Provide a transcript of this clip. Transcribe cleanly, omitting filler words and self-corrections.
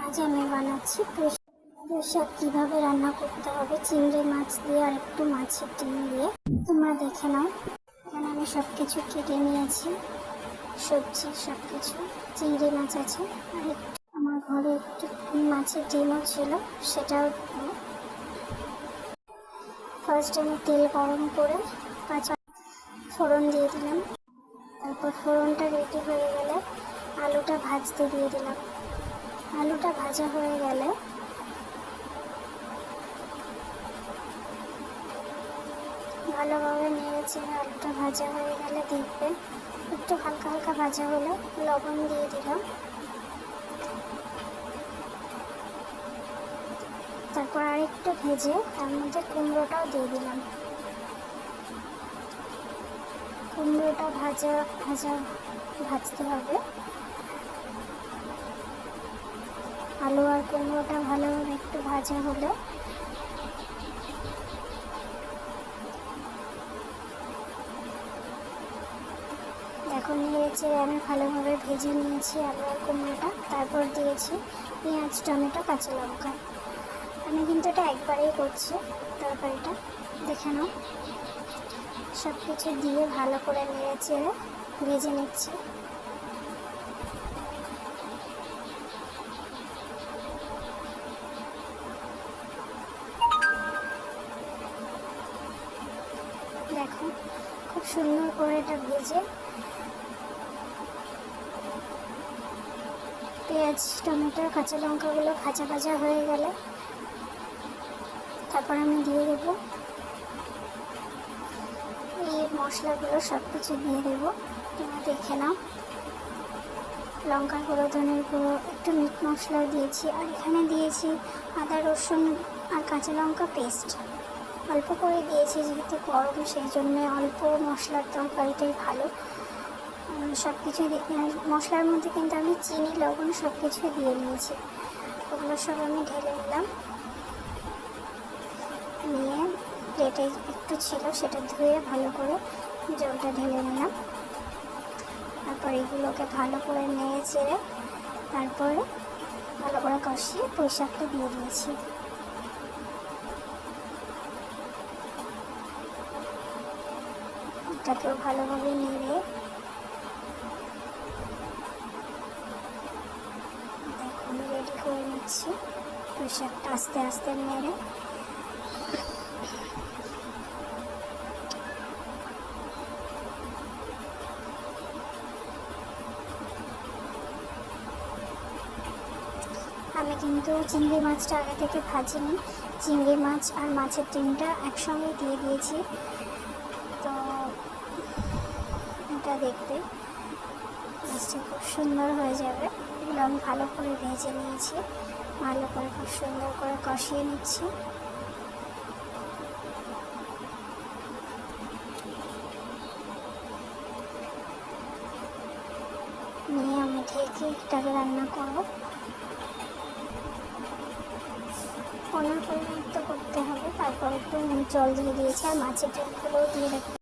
আজ আমি বানাচ্ছি পুঁই শাক। কীভাবে রান্না করতে হবে চিংড়ি মাছ দিয়ে আর একটু মাছের ডিম দিয়ে তোমরা দেখে নাও। এখানে আমি সব কিছু কেটে নিয়েছি, সবজি সব কিছু, চিংড়ি মাছ আছে আর একটু আমার ঘরে একটু মাছের ডিমও ছিল, সেটাও দেবো। ফার্স্ট আমি তেল গরম করে কাঁচা ফোড়ন দিয়ে দিলাম। তারপর ফোড়নটা রেডি হয়ে গেলে আলুটা ভাজতে দিয়ে দিলাম। আলুটা ভাজা হয়ে গেলে ভালোভাবে নেড়েছে। আলুটা ভাজা হয়ে গেলে দেখবেন একটু হালকা হালকা ভাজা হলে লবণ দিয়ে দিলাম। তারপর আরেকটু ভেজে তার মধ্যে কুমড়োটাও দিয়ে দিলাম। কুমড়োটা ভাজতে হবে। আলু আর কুমড়োটা ভালোভাবে একটু ভাজা হলে এখন নিয়েছে আমি ভালোভাবে ভেজে নিয়েছি আলু আর কুমড়োটা। তারপর দিয়েছি পেঁয়াজ, টমেটো, কাঁচা লঙ্কা। আমি কিন্তু এটা একবারেই করছি তরকারিটা, দেখে নাও। সব কিছু দিয়ে ভালো করে নেড়েছে ভেজে নিচ্ছি। দেখো খুব সুন্দর করে এটা ভেজে পেঁয়াজ, টমেটো, কাঁচা লঙ্কাগুলো ভাজা হয়ে গেলে তারপর আমি দিয়ে দেবো এই মশলাগুলো, সব কিছু দিয়ে দেবো। তোমরা দেখে নাও। লঙ্কার গুঁড়ো, ধনের গুঁড়ো, একটু মিট মশলাও দিয়েছি। আর এখানে দিয়েছি আদা, রসুন আর কাঁচা লঙ্কা পেস্ট। অল্প করে দিয়েছি যেহেতু গরম, সেই জন্যে অল্প মশলার তরকারিটাই ভালো। সব কিছু মশলার মধ্যে কিন্তু আমি চিনি, লবণ সব কিছু দিয়ে নিয়েছি। ওগুলো সব আমি ঢেলে নিলাম। নিয়ে প্লেটে একটু ছিল সেটা ধুয়ে ভালো করে জলটা ঢেলে নিলাম। তারপর এগুলোকে ভালো করে নেড়ে চেড়ে তারপরে ভালো করে কষিয়ে পুঁই শাকটা দিয়ে দিয়েছি। এটাকেও ভালোভাবে নেড়ে দেখুন রেডি করে নিচ্ছি। পুঁই শাকটা আস্তে আস্তে নেড়ে আমি কিন্তু চিংড়ি মাছটা আগে থেকে ভাজিনি। চিংড়ি মাছ আর মাছের ডিমটা একসঙ্গে দিয়ে দিয়েছি। তো এটা দেখতে মাছটা খুব সুন্দর হয়ে যাবে। এগুলো আমি ভালো করে ভেজে নিয়েছি, ভালো করে খুব সুন্দর করে কষিয়ে নিচ্ছি। নিয়ে আমি ঢেকে এটাকে রান্না করবো। 15 মিনিট তো করতে হবে। তারপর একটু জল দিয়ে দিয়েছি আর মাছের ডিমগুলোও দিয়ে রাখতে